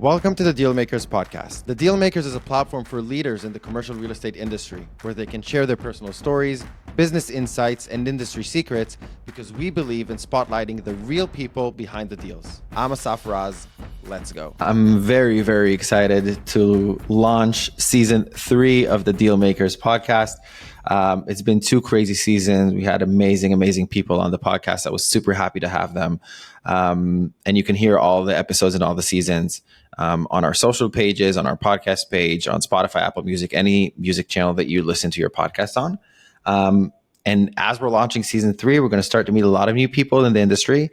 Welcome to the Dealmakers podcast. The Dealmakers is a platform for leaders in the commercial real estate industry where they can share their personal stories, business insights, and industry secrets because we believe in spotlighting the real people behind the deals. I'm Asaf Raz. Let's go. I'm very, very excited to launch season 3 of the Dealmakers podcast. It's been 2 crazy seasons. We had amazing people on the podcast. I was super happy to have them. And you can hear all the episodes and all the seasons on our social pages, on our podcast page, on Spotify, Apple Music, any music channel that you listen to your podcast on. And as we're launching season 3, we're going to start to meet a lot of new people in the industry,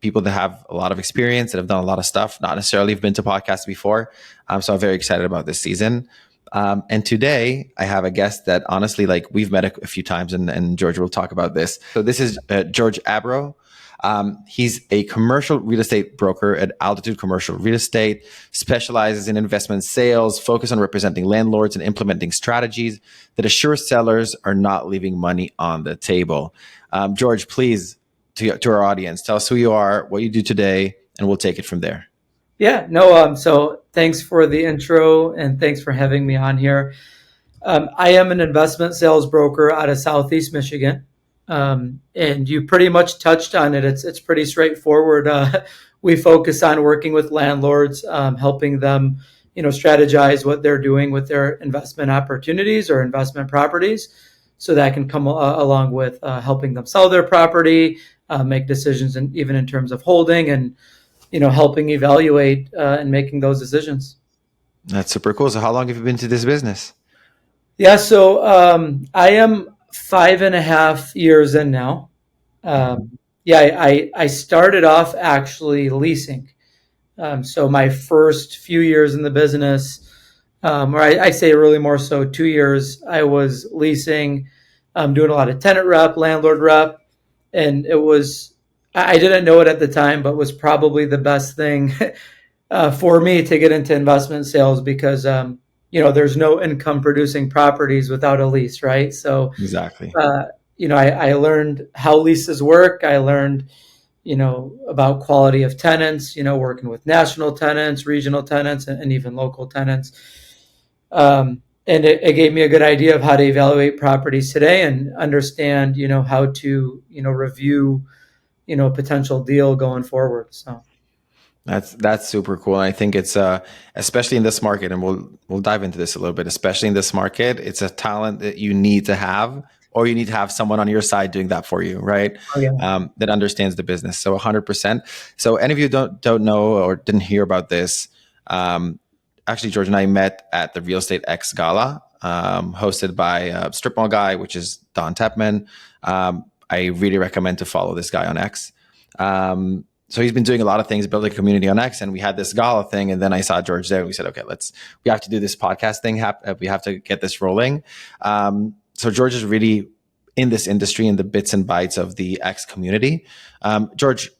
people that have a lot of experience, that have done a lot of stuff, not necessarily have been to podcasts before. So I'm very excited about this season. And today I have a guest that honestly, we've met a few times and George will talk about this. So this is George Abro. He's a commercial real estate broker at Altitude Commercial Real Estate, specializes in investment sales, focus on representing landlords and implementing strategies that assure sellers are not leaving money on the table. George, please, to our audience, tell us who you are, what you do today, and we'll take it from there. Yeah, no, so thanks for the intro and thanks for having me on here. I am an investment sales broker out of Southeast Michigan. And you pretty much touched on it. It's pretty straightforward. We focus on working with landlords, helping them, strategize what they're doing with their investment opportunities or investment properties. So that can come along with helping them sell their property, make decisions, and even in terms of holding and, helping evaluate and making those decisions. That's super cool. So how long have you been to this business? Yeah, so I am 5.5 years in now. I started off actually leasing. So my first few years in the business, or I say really more so 2 years, I was leasing, doing a lot of tenant rep, landlord rep. And I didn't know it at the time, but was probably the best thing for me to get into investment sales because, there's no income producing properties without a lease, right? So exactly. I learned how leases work. I learned, about quality of tenants, working with national tenants, regional tenants, and even local tenants. And it gave me a good idea of how to evaluate properties today and understand, how to, review, a potential deal going forward. So. That's super cool. And I think it's especially in this market, and we'll dive into this a little bit, especially in this market, it's a talent that you need to have, or you need to have someone on your side doing that for you, right? Oh, yeah. That understands the business. So 100%. So any of you don't know or didn't hear about this, actually George and I met at the Real Estate X Gala, hosted by Strip Mall guy, which is Don Tepman. I really recommend to follow this guy on X. So he's been doing a lot of things, building a community on X, and we had this Gala thing. And then I saw George there and we said, okay, we have to do this podcast thing. We have to get this rolling. So George is really in this industry in the bits and bytes of the X community. George,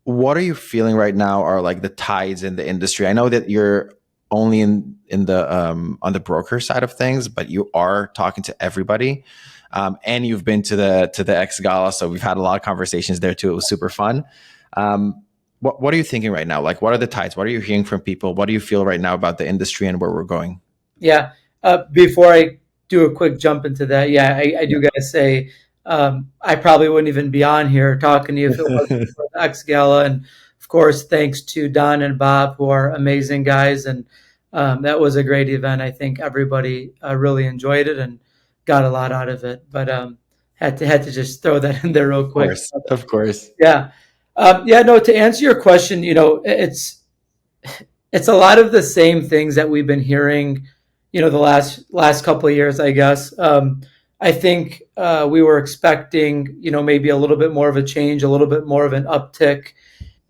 what are you feeling right now are like the tides in the industry? I know that you're only in the on the broker side of things, but you are talking to everybody. And you've been to the X Gala. So we've had a lot of conversations there too. It was super fun. What are you thinking right now? What are the tides? What are you hearing from people? What do you feel right now about the industry and where we're going? Yeah. Before I do a quick jump into that, I do got to say, I probably wouldn't even be on here talking to you if it wasn't for the X Gala. And of course, thanks to Don and Bob, who are amazing guys. And that was a great event. I think everybody really enjoyed it and got a lot out of it. But had to just throw that in there real quick. Of course. Yeah. No, to answer your question, it's a lot of the same things that we've been hearing, the last couple of years, I guess. I think we were expecting, maybe a little bit more of a change, a little bit more of an uptick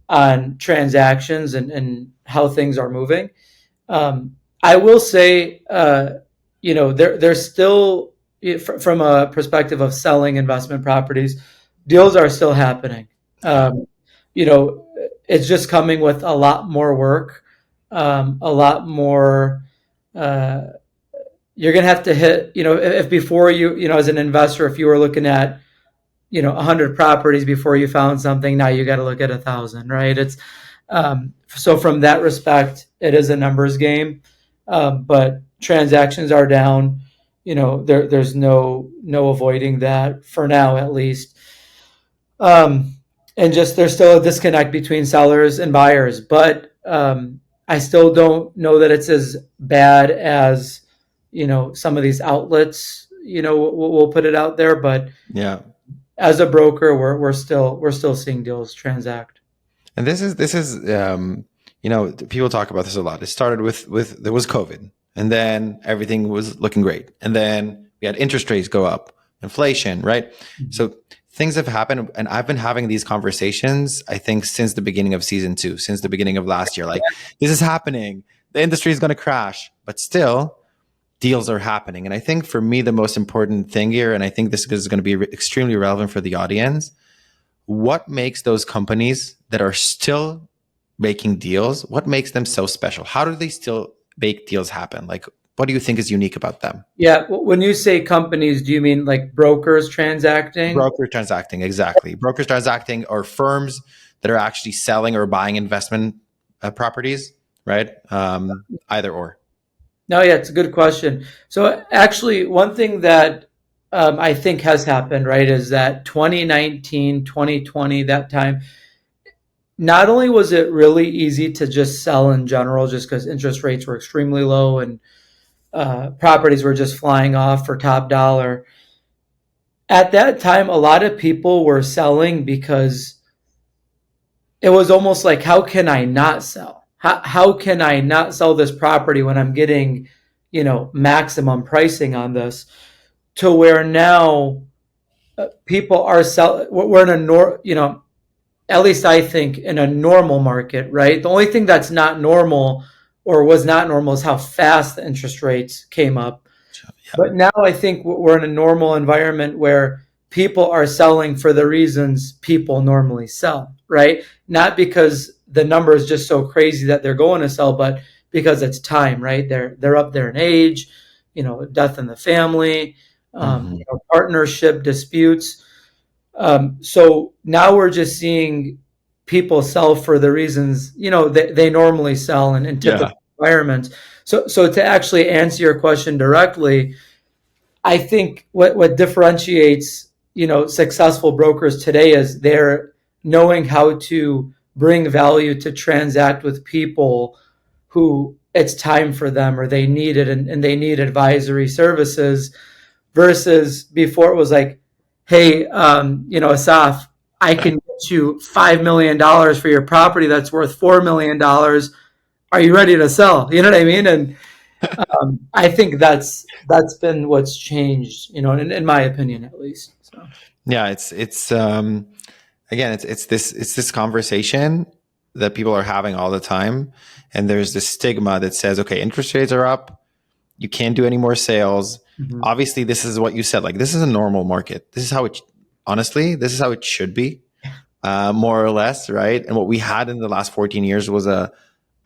on transactions and how things are moving. I will say, there's still, from a perspective of selling investment properties, deals are still happening. It's just coming with a lot more work, a lot more. You're going to have to hit, if before you, as an investor, if you were looking at, 100 properties before you found something, now you got to look at 1,000, right? It's, So from that respect, it is a numbers game, but transactions are down. There's no avoiding that for now, at least. Um, and just there's still a disconnect between sellers and buyers, but I still don't know that it's as bad as some of these outlets. We'll put it out there, but Yeah. as a broker, we're still seeing deals transact. And people talk about this a lot. It started with there was COVID, and then everything was looking great, and then we had interest rates go up, inflation, right? Mm-hmm. So things have happened, and I've been having these conversations, I think, since the beginning of season 2, since the beginning of last year. Like, this is happening. The industry is going to crash, but still, deals are happening. And I think for me, the most important thing here, and I think this is going to be extremely relevant for the audience, what makes those companies that are still making deals, what makes them so special? How do they still make deals happen? Like, what do you think is unique about them? Yeah, when you say companies, do you mean like brokers transacting? Brokers transacting, exactly. Brokers transacting, or firms that are actually selling or buying investment properties, right? Either or. No, yeah, it's a good question. So actually, one thing that I think has happened, right, is that 2019, 2020, that time, not only was it really easy to just sell in general, just because interest rates were extremely low and properties were just flying off for top dollar. At that time, a lot of people were selling because it was almost like, how can I not sell? How can I not sell this property when I'm getting, maximum pricing on this? To where now people are selling. We're in at least I think in a normal market, right? The only thing that's not normal or was not normal is how fast the interest rates came up. Yeah. But now I think we're in a normal environment where people are selling for the reasons people normally sell, right? Not because the number is just so crazy that they're going to sell, but because it's time, right? They're up there in age, death in the family, partnership disputes. So now we're just seeing people sell for the reasons they normally sell in typical environments. So to actually answer your question directly, I think what differentiates successful brokers today is they're knowing how to bring value to transact with people who it's time for them or they need it and they need advisory services versus before it was like, hey, Asaf, I can get you $5 million for your property that's worth $4 million. Are you ready to sell? You know what I mean? And I think that's been what's changed, in my opinion, at least. So. Yeah, it's again, it's this conversation that people are having all the time, and there's this stigma that says, okay, interest rates are up, you can't do any more sales. Mm-hmm. Obviously, this is what you said. Like, this is a normal market. This is how this is how it should be, more or less, right? And what we had in the last 14 years was a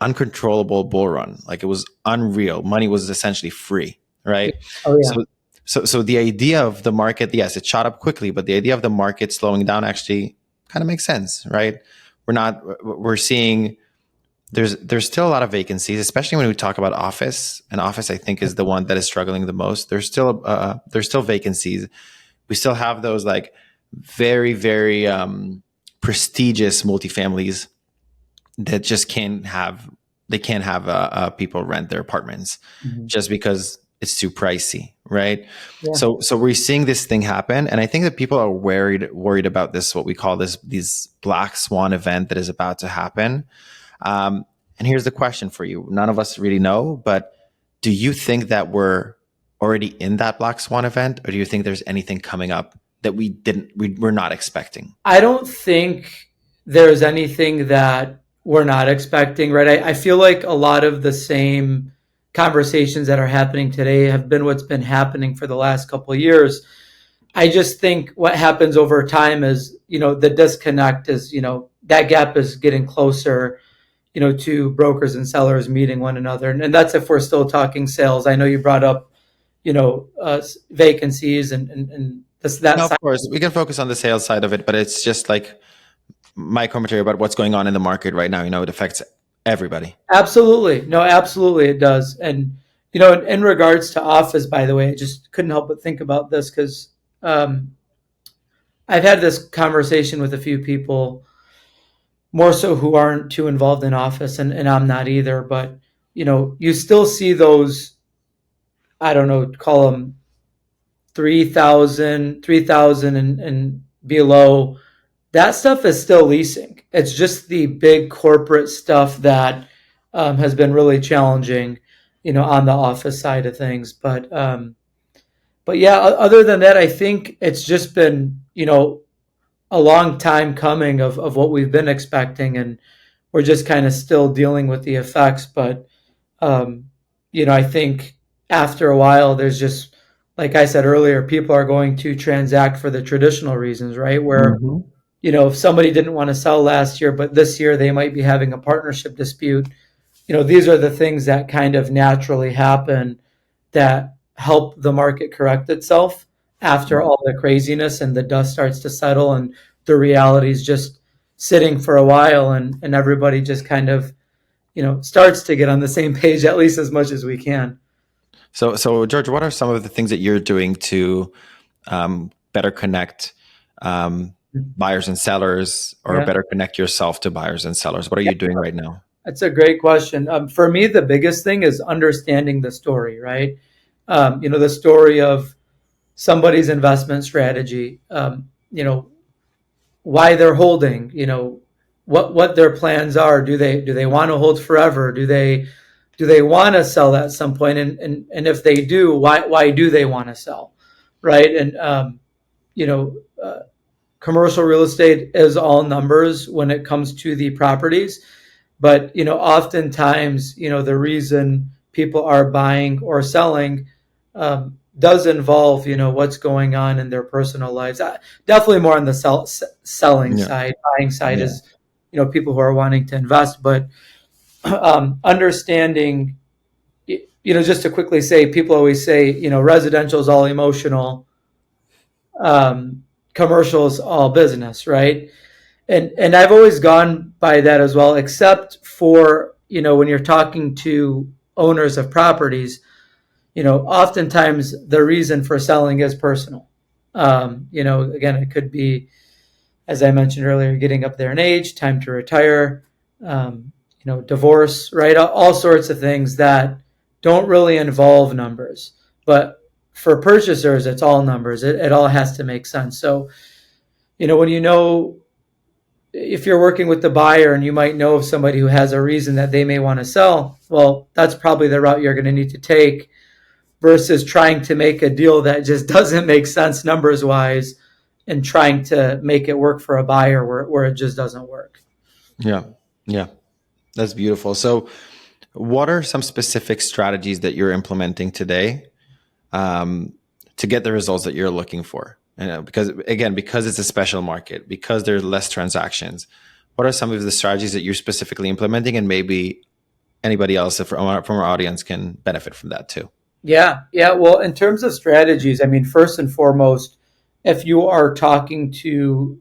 uncontrollable bull run. Like, it was unreal. Money was essentially free, right? Oh, yeah. So the idea of the market, yes, it shot up quickly, but the idea of the market slowing down actually kind of makes sense, right? We're seeing there's still a lot of vacancies, especially when we talk about office. And office, I think, is the one that is struggling the most. There's still vacancies. We still have those like very, very prestigious multifamilies that just can't have people rent their apartments just because it's too pricey, right? Yeah. So we're seeing this thing happen, and I think that people are worried about this, what we call these black swan event that is about to happen. And here's the question for you: none of us really know, but do you think that we're already in that black swan event, or do you think there's anything coming up that we're not expecting? I don't think there's anything that we're not expecting, right? I feel like a lot of the same conversations that are happening today have been what's been happening for the last couple of years. I just think what happens over time is, the disconnect is, that gap is getting closer, to brokers and sellers meeting one another. And that's if we're still talking sales. I know you brought up, vacancies and that. No, of course, we can focus on the sales side of it, but it's just like my commentary about what's going on in the market right now. It affects everybody. Absolutely. No, absolutely it does. And, in regards to office, by the way, I just couldn't help but think about this because um, I've had this conversation with a few people, more so who aren't too involved in office, and I'm not either. But, you still see those, I don't know, call them 3,000 and below. That stuff is still leasing. It's just the big corporate stuff that has been really challenging, on the office side of things. But yeah, other than that, I think it's just been, a long time coming of what we've been expecting, and we're just kind of still dealing with the effects. But um, I think after a while, there's just, like I said earlier, people are going to transact for the traditional reasons, right? Where Hmm. if somebody didn't want to sell last year, but this year they might be having a partnership dispute. These are the things that kind of naturally happen that help the market correct itself after all the craziness and the dust starts to settle and the reality is just sitting for a while, and everybody just kind of, starts to get on the same page at least as much as we can. So George, what are some of the things that you're doing to better connect buyers and sellers, or Yeah. better connect yourself to buyers and sellers? What are you doing right now? That's a great question. For me, the biggest thing is understanding the story, right? The story of somebody's investment strategy, why they're holding, what their plans are. Do they want to hold forever? Do they want to sell at some point? And if they do, why do they want to sell, right? And you know, uh, commercial real estate is all numbers when it comes to the properties. But oftentimes, the reason people are buying or selling does involve what's going on in their personal lives. Definitely more on the selling Yeah, side. Buying side yeah, is people who are wanting to invest, but understanding. Just to quickly say, people always say residential is all emotional, um, commercial is all business, right? And I've always gone by that as well, except for when you're talking to owners of properties, oftentimes the reason for selling is personal. Again, it could be, as I mentioned earlier, getting up there in age, time to retire, divorce, right? All sorts of things that don't really involve numbers, but for purchasers, it's all numbers. It all has to make sense. So when if you're working with the buyer and you might know of somebody who has a reason that they may want to sell, well, that's probably the route you're going to need to take versus trying to make a deal that just doesn't make sense numbers wise and trying to make it work for a buyer where it just doesn't work. yeah, yeah. That's beautiful. So, what are some specific strategies that you're implementing today um, to get the results that you're looking for? Because it's a special market, because there's less transactions. What are some of the strategies that you're specifically implementing, and maybe anybody else from our audience can benefit from that too? Yeah, yeah. Well, in terms of strategies, I mean, first and foremost, if you are talking to,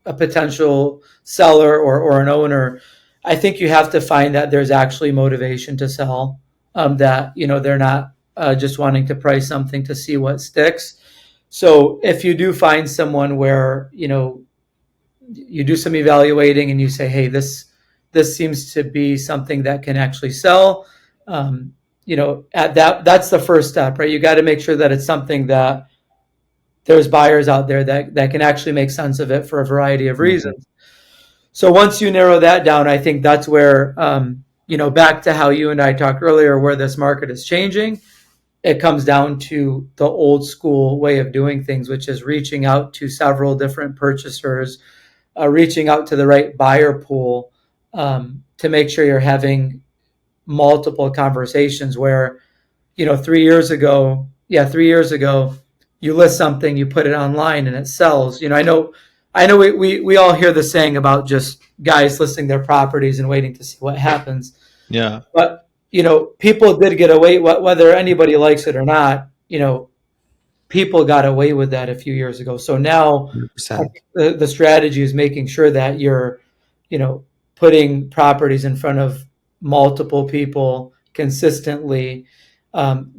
a potential seller or an owner, I think you have to find that there's actually motivation to sell, that, they're not just wanting to price something to see what sticks. So if you do find someone where, you do some evaluating and you say, hey, this seems to be something that can actually sell. At that's the first step, right? You got to make sure that it's something that there's buyers out there that can actually make sense of it for a variety of Mhm. reasons. So once you narrow that down, I think that's where, back to how you and I talked earlier, where this market is changing, it comes down to the old school way of doing things, which is reaching out to several different purchasers, reaching out to the right buyer pool, to make sure you're having multiple conversations where 3 years ago you list something, you put it online and it sells. I know we all hear the saying about just guys listing their properties and waiting to see what happens, Yeah, but people did get away, whether anybody likes it or not. people got away with that a few years ago. So now I 100%. think the strategy is making sure that you're, you know, putting properties in front of multiple people consistently,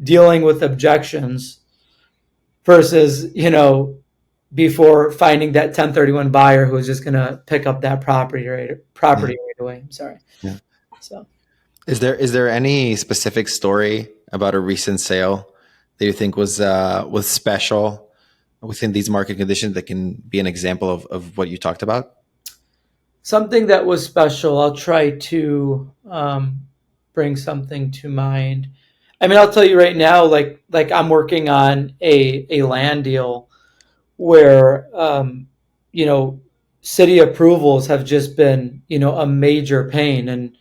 dealing with objections versus, before finding that 1031 buyer who is just going to pick up that Yeah. property right away. I'm sorry. Yeah. So Is there any specific story about a recent sale that you think was special within these market conditions that can be an example of what you talked about? something that was special, I'll try to bring something to mind. I mean, I'll tell you right now, like I'm working on a land deal where you know city approvals have just been a major pain, and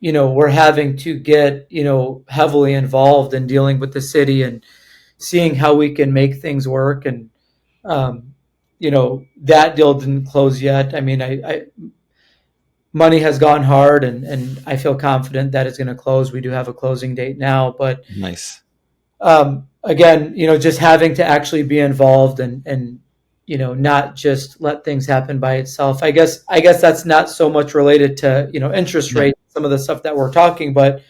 we're having to get heavily involved in dealing with the city and seeing how we can make things work. And that deal didn't close yet. I mean, I money has gone hard, and I feel confident that it's going to close. We do have a closing date now, but Nice. again, just having to actually be involved and not just let things happen by itself. I guess that's not so much related to interest Yeah. rates, some of the stuff that we're talking, but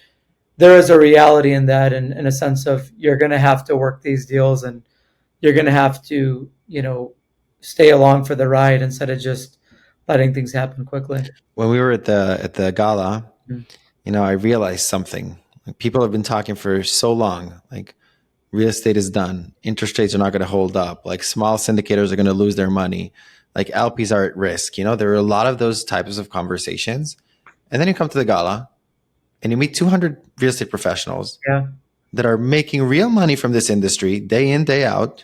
there is a reality in that, and in a sense of you're going to have to work these deals, and you're going to have to stay along for the ride instead of just letting things happen quickly. When we were at the gala, Mhm. I realized something. Like, people have been talking for so long. Like, real estate is done. Interest rates are not going to hold up. Like, small syndicators are going to lose their money. Like, LPs are at risk. There are a lot of those types of conversations. And then you come to the gala and you meet 200 real estate professionals Yeah. that are making real money from this industry day in, day out,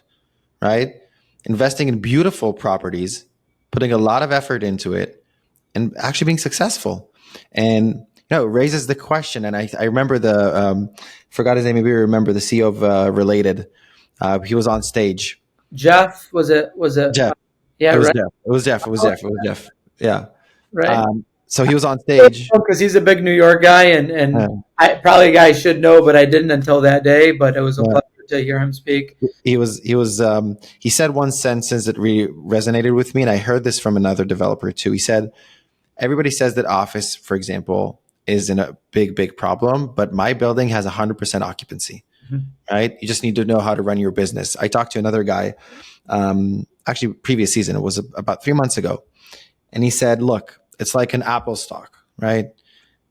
right? Investing in beautiful properties, putting a lot of effort into it, and actually being successful. And it raises the question. And I remember forgot his name. Maybe you remember the CEO of Related. He was on stage. Jeff, was it Jeff. yeah, It was right. Jeff. It was Jeff. It was Jeff. It was Jeff. Yeah. Right. So he was on stage. Because he's a big New York guy, Uh, and I probably a guy I should know, but I didn't until that day. But it was a uh, pleasure to hear him speak. he said one sentence that really resonated with me, and I heard this from another developer too. He said, everybody says that office, for example, is in a big problem, but my building has 100% occupancy, Mhm. right? You just need to know how to run your business. I talked to another guy, actually previous season, it was about 3 months ago. And he said, look, it's like an Apple stock, right?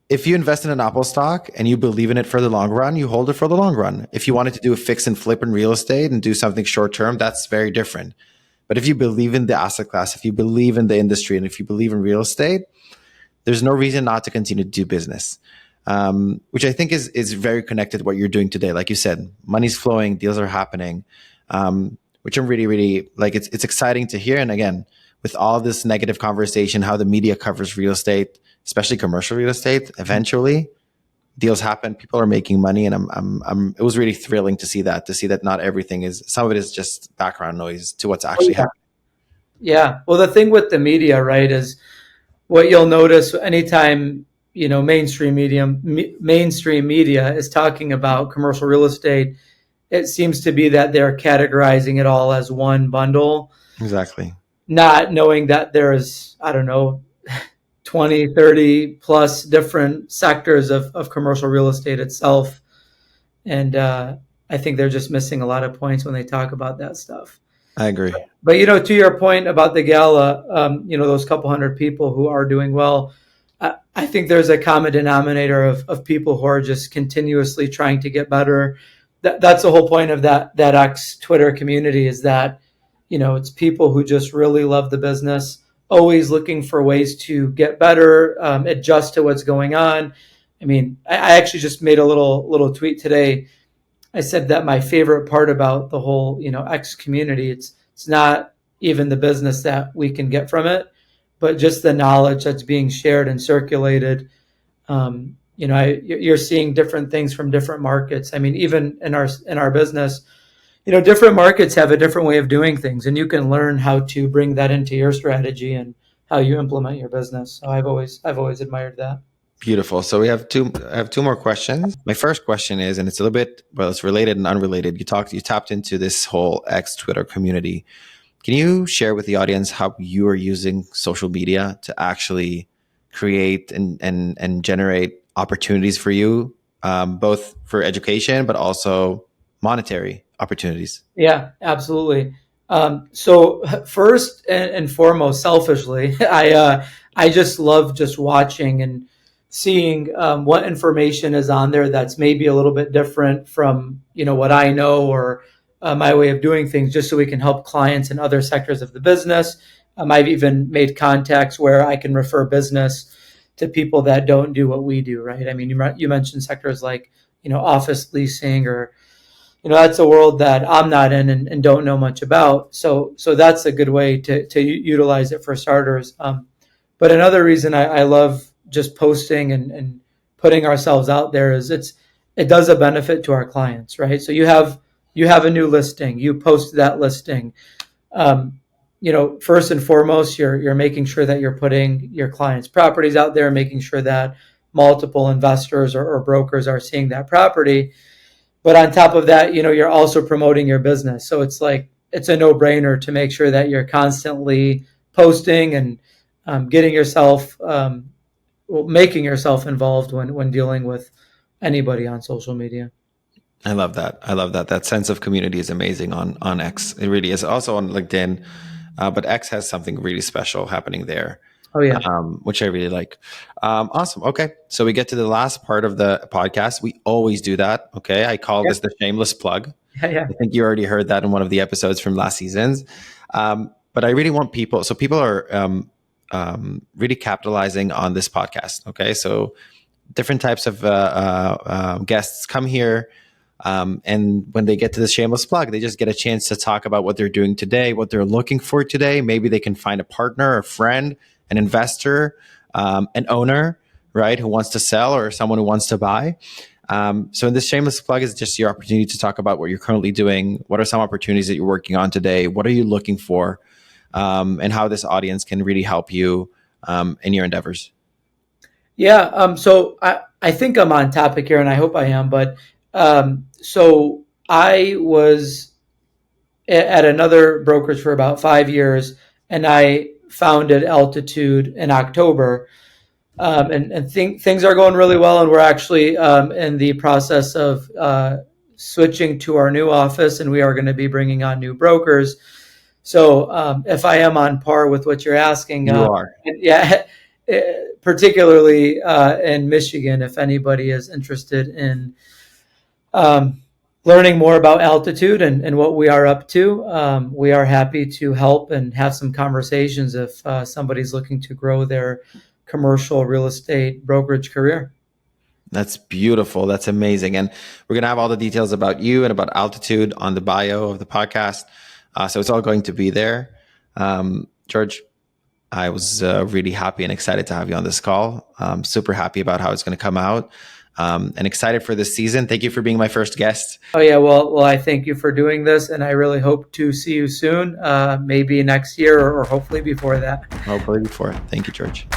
If you invest in an Apple stock and you believe in it for the long run, you hold it for the long run. If you wanted to do a fix and flip in real estate and do something short term, that's very different. But if you believe in the asset class, if you believe in the industry, and if you believe in real estate, there's no reason not to continue to do business, which I think is very connected to what you're doing today. Like you said, money's flowing, deals are happening, which I'm really, really like. It's exciting to hear. And again, with all this negative conversation, how the media covers real estate, especially commercial real estate, eventually deals happen. People are making money, and it was really thrilling to see that not everything is. Some of it is just background noise to what's Oh actually yeah, happening. yeah. Well, the thing with the media, right, is what you'll notice anytime mainstream media is talking about commercial real estate. It seems to be that they're categorizing it all as one bundle, Exactly. not knowing that there's, I don't know, 20, 30 plus different sectors of commercial real estate itself. And I think they're just missing a lot of points when they talk about that stuff. I agree. But to your point about the gala, those couple hundred people who are doing well, I think there's a common denominator of people who are just continuously trying to get better. That's the whole point of that X Twitter community, is that it's people who just really love the business, always looking for ways to get better, adjust to what's going on. I mean, I actually just made a little tweet today. I said that my favorite part about the whole X community, it's not even the business that we can get from it, but just the knowledge that's being shared and circulated. You're seeing different things from different markets. I mean, even in our business, different markets have a different way of doing things, and you can learn how to bring that into your strategy and how you implement your business. So I've always admired that. Beautiful. So I have two more questions. My first question is, and it's a little bit, well, it's related and unrelated. You tapped into this whole X Twitter community. Can you share with the audience how you are using social media to actually create and generate opportunities for you, both for education, but also monetary opportunities? Yeah, absolutely. So first and foremost, selfishly, I just love just watching and seeing what information is on there that's maybe a little bit different from what I know or my way of doing things, just so we can help clients in other sectors of the business. I've even made contacts where I can refer business to people that don't do what we do, right? I mean, you mentioned sectors like office leasing or that's a world that I'm not in and don't know much about. So that's a good way to utilize it for starters. But another reason I love just posting and putting ourselves out there is it does a benefit to our clients, right? So you have a new listing, you post that listing. Um, First and foremost, you're making sure that you're putting your clients' properties out there, making sure that multiple investors or brokers are seeing that property. But on top of that, you're also promoting your business. So it's like it's a no-brainer to make sure that you're constantly posting and getting yourself, making yourself involved when dealing with anybody on social media. I love that. I love that. That sense of community is amazing on X. It really is. Also on LinkedIn, but X has something really special happening there, Oh yeah, which I really like. Awesome. Okay, so we get to the last part of the podcast. We always do that. Okay, I call yeah, this the shameless plug. yeah, yeah, I think you already heard that in one of the episodes from last season's. But I really want people. So people are really capitalizing on this podcast. Okay, so different types of guests come here. And when they get to the shameless plug, they just get a chance to talk about what they're doing today, what they're looking for today. Maybe they can find a partner, a friend, an investor, an owner, right, who wants to sell or someone who wants to buy. So in this shameless plug is just your opportunity to talk about what you're currently doing. What are some opportunities that you're working on today? What are you looking for? And how this audience can really help you in your endeavors. yeah. So I think I'm on topic here, and I hope I am. But so I was at another brokerage for about 5 years, and I founded Altitude in October. And things are going really well, and we're actually in the process of switching to our new office, and we are going to be bringing on new brokers. So if I am on par with what you're asking, You are. yeah, particularly in Michigan, if anybody is interested in um, learning more about Altitude and what we are up to, we are happy to help and have some conversations if somebody's looking to grow their commercial real estate brokerage career. That's beautiful. That's amazing. And we're going to have all the details about you and about Altitude on the bio of the podcast. So it's all going to be there. George, I was really happy and excited to have you on this call. Super happy about how it's going to come out, and excited for this season. Thank you for being my first guest. Oh yeah, well, I thank you for doing this, and I really hope to see you soon, maybe next year or hopefully before that. Hopefully before. Thank you, George.